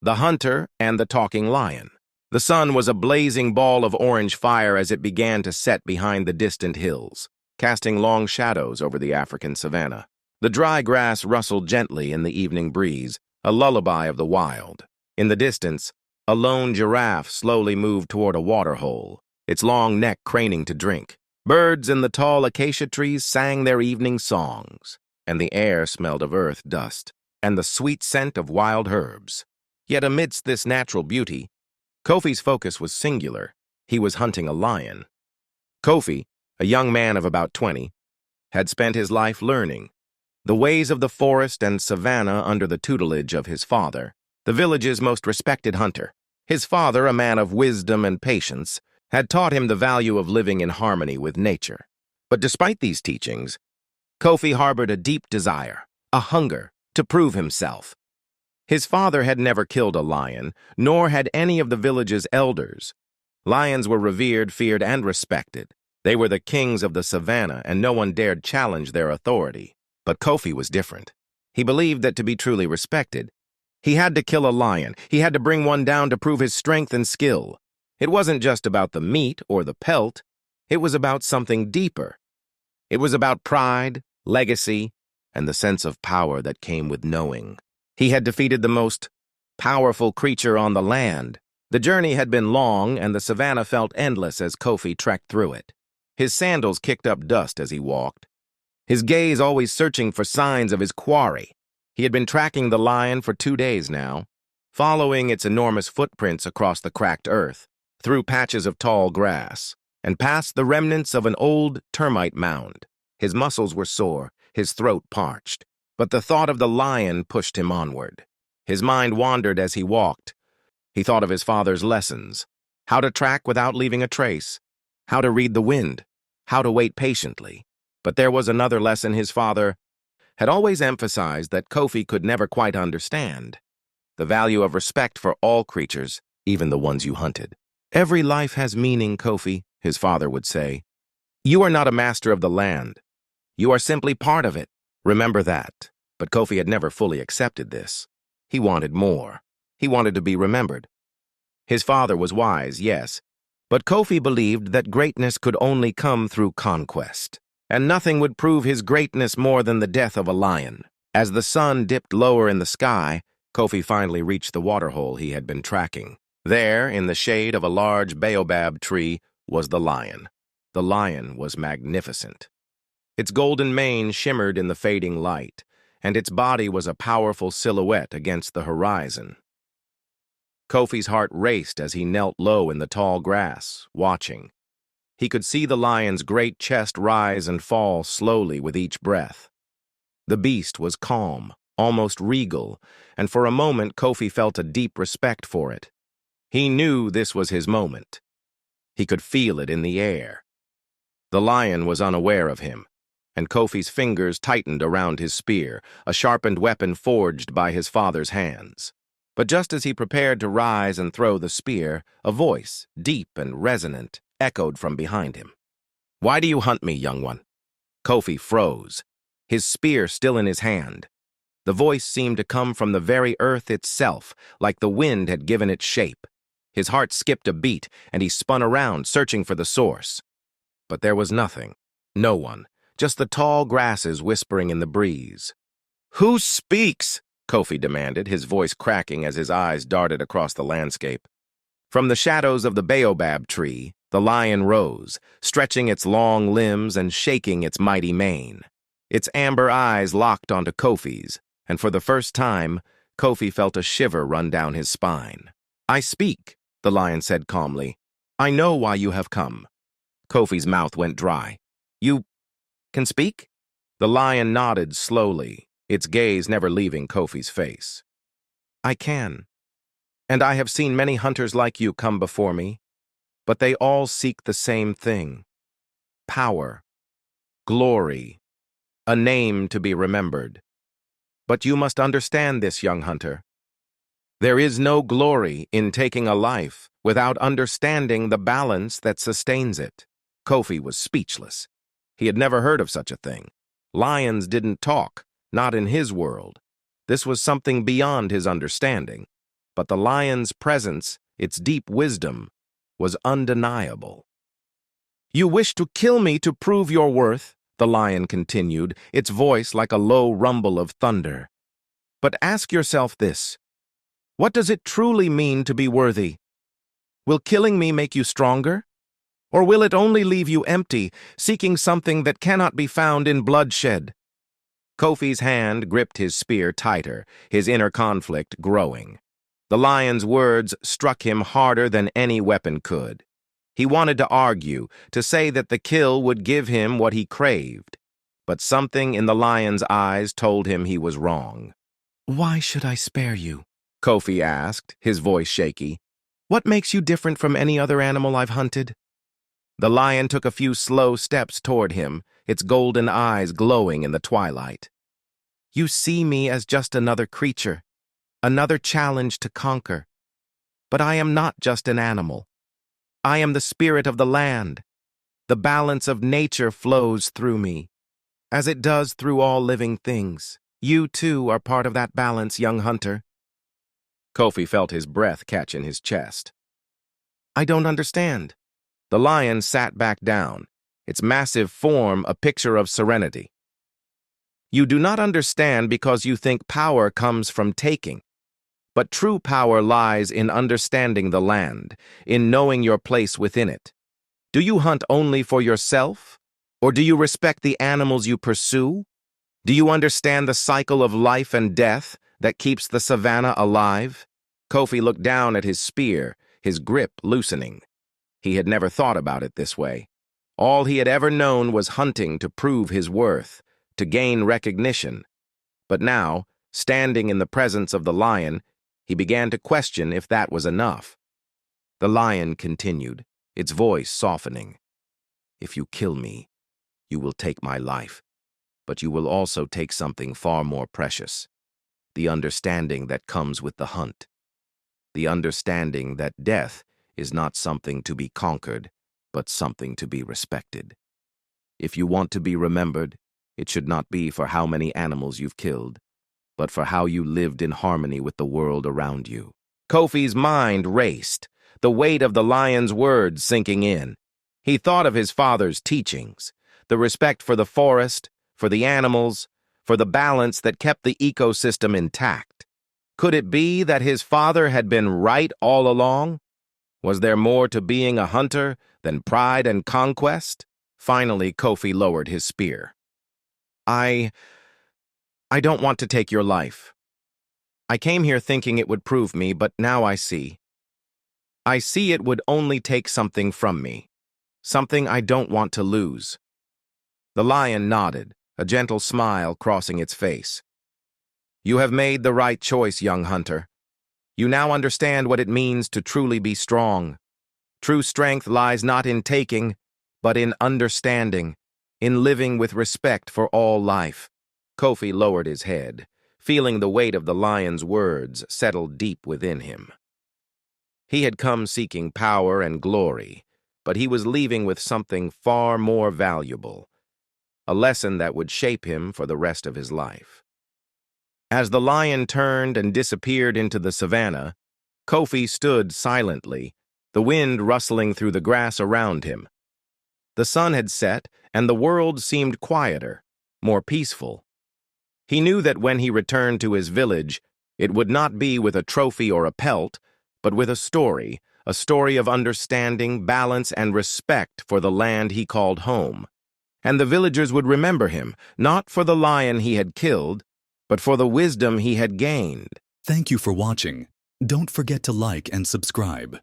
The Hunter and the Talking Lion. The sun was a blazing ball of orange fire as it began to set behind the distant hills, casting long shadows over the African savanna. The dry grass rustled gently in the evening breeze, a lullaby of the wild. In the distance, a lone giraffe slowly moved toward a waterhole, its long neck craning to drink. Birds in the tall acacia trees sang their evening songs, and the air smelled of earth dust and the sweet scent of wild herbs. Yet amidst this natural beauty, Kofi's focus was singular. He was hunting a lion. Kofi, a young man of about 20, had spent his life learning the ways of the forest and savanna under the tutelage of his father, the village's most respected hunter. His father, a man of wisdom and patience, had taught him the value of living in harmony with nature. But despite these teachings, Kofi harbored a deep desire, a hunger to prove himself. His father had never killed a lion, nor had any of the village's elders. Lions were revered, feared, and respected. They were the kings of the savanna, and no one dared challenge their authority. But Kofi was different. He believed that to be truly respected, he had to kill a lion. He had to bring one down to prove his strength and skill. It wasn't just about the meat or the pelt. It was about something deeper. It was about pride, legacy, and the sense of power that came with knowing. He had defeated the most powerful creature on the land. The journey had been long, and the savanna felt endless as Kofi trekked through it. His sandals kicked up dust as he walked, his gaze always searching for signs of his quarry. He had been tracking the lion for 2 days now, following its enormous footprints across the cracked earth, through patches of tall grass, and past the remnants of an old termite mound. His muscles were sore, his throat parched. But the thought of the lion pushed him onward. His mind wandered as he walked. He thought of his father's lessons: how to track without leaving a trace, how to read the wind, how to wait patiently. But there was another lesson his father had always emphasized that Kofi could never quite understand: the value of respect for all creatures, even the ones you hunted. "Every life has meaning, Kofi," his father would say. "You are not a master of the land. You are simply part of it. Remember that." But Kofi had never fully accepted this. He wanted more. He wanted to be remembered. His father was wise, yes, but Kofi believed that greatness could only come through conquest, and nothing would prove his greatness more than the death of a lion. As the sun dipped lower in the sky, Kofi finally reached the waterhole he had been tracking. There, in the shade of a large baobab tree, was the lion. The lion was magnificent. Its golden mane shimmered in the fading light, and its body was a powerful silhouette against the horizon. Kofi's heart raced as he knelt low in the tall grass, watching. He could see the lion's great chest rise and fall slowly with each breath. The beast was calm, almost regal, and for a moment Kofi felt a deep respect for it. He knew this was his moment. He could feel it in the air. The lion was unaware of him, and Kofi's fingers tightened around his spear, a sharpened weapon forged by his father's hands. But just as he prepared to rise and throw the spear, a voice, deep and resonant, echoed from behind him. "Why do you hunt me, young one?" Kofi froze, his spear still in his hand. The voice seemed to come from the very earth itself, like the wind had given it shape. His heart skipped a beat, and he spun around, searching for the source. But there was nothing, no one. Just the tall grasses whispering in the breeze. "Who speaks?" Kofi demanded, his voice cracking as his eyes darted across the landscape. From the shadows of the baobab tree, the lion rose, stretching its long limbs and shaking its mighty mane. Its amber eyes locked onto Kofi's, and for the first time, Kofi felt a shiver run down his spine. "I speak," the lion said calmly. "I know why you have come." Kofi's mouth went dry. "You can speak?" The lion nodded slowly, its gaze never leaving Kofi's face. "I can. And I have seen many hunters like you come before me, but they all seek the same thing: power, glory, a name to be remembered. But you must understand this, young hunter. There is no glory in taking a life without understanding the balance that sustains it." Kofi was speechless. He had never heard of such a thing. Lions didn't talk, not in his world. This was something beyond his understanding. but the lion's presence, its deep wisdom, was undeniable. "You wish to kill me to prove your worth," the lion continued, its voice like a low rumble of thunder. "But ask yourself this: what does it truly mean to be worthy? Will killing me make you stronger? Or will it only leave you empty, seeking something that cannot be found in bloodshed?" Kofi's hand gripped his spear tighter, his inner conflict growing. The lion's words struck him harder than any weapon could. He wanted to argue, to say that the kill would give him what he craved. But something in the lion's eyes told him he was wrong. "Why should I spare you?" Kofi asked, his voice shaky. "What makes you different from any other animal I've hunted?" The lion took a few slow steps toward him, its golden eyes glowing in the twilight. "You see me as just another creature, another challenge to conquer. But I am not just an animal. I am the spirit of the land. The balance of nature flows through me, as it does through all living things. You, too, are part of that balance, young hunter." Kofi felt his breath catch in his chest. "I don't understand." The lion sat back down, its massive form a picture of serenity. "You do not understand because you think power comes from taking. But true power lies in understanding the land, in knowing your place within it. Do you hunt only for yourself? Or do you respect the animals you pursue? Do you understand the cycle of life and death that keeps the savannah alive?" Kofi looked down at his spear, his grip loosening. He had never thought about it this way. All he had ever known was hunting to prove his worth, to gain recognition. But now, standing in the presence of the lion, he began to question if that was enough. The lion continued, its voice softening. "If you kill me, you will take my life, but you will also take something far more precious, the understanding that comes with the hunt. The understanding that death is not something to be conquered, but something to be respected. If you want to be remembered, it should not be for how many animals you've killed, but for how you lived in harmony with the world around you." Kofi's mind raced, the weight of the lion's words sinking in. He thought of his father's teachings, the respect for the forest, for the animals, for the balance that kept the ecosystem intact. Could it be that his father had been right all along? Was there more to being a hunter than pride and conquest? Finally, Kofi lowered his spear. I don't want to take your life. I came here thinking it would prove me, but now I see. I see it would only take something from me, something I don't want to lose." The lion nodded, a gentle smile crossing its face. "You have made the right choice, young hunter. You now understand what it means to truly be strong. True strength lies not in taking, but in understanding, in living with respect for all life." Kofi lowered his head, feeling the weight of the lion's words settle deep within him. He had come seeking power and glory, but he was leaving with something far more valuable, a lesson that would shape him for the rest of his life. As the lion turned and disappeared into the savannah, Kofi stood silently, the wind rustling through the grass around him. The sun had set, and the world seemed quieter, more peaceful. He knew that when he returned to his village, it would not be with a trophy or a pelt, but with a story of understanding, balance, and respect for the land he called home. And the villagers would remember him, not for the lion he had killed, but for the wisdom he had gained. Thank you for watching. Don't forget to like and subscribe.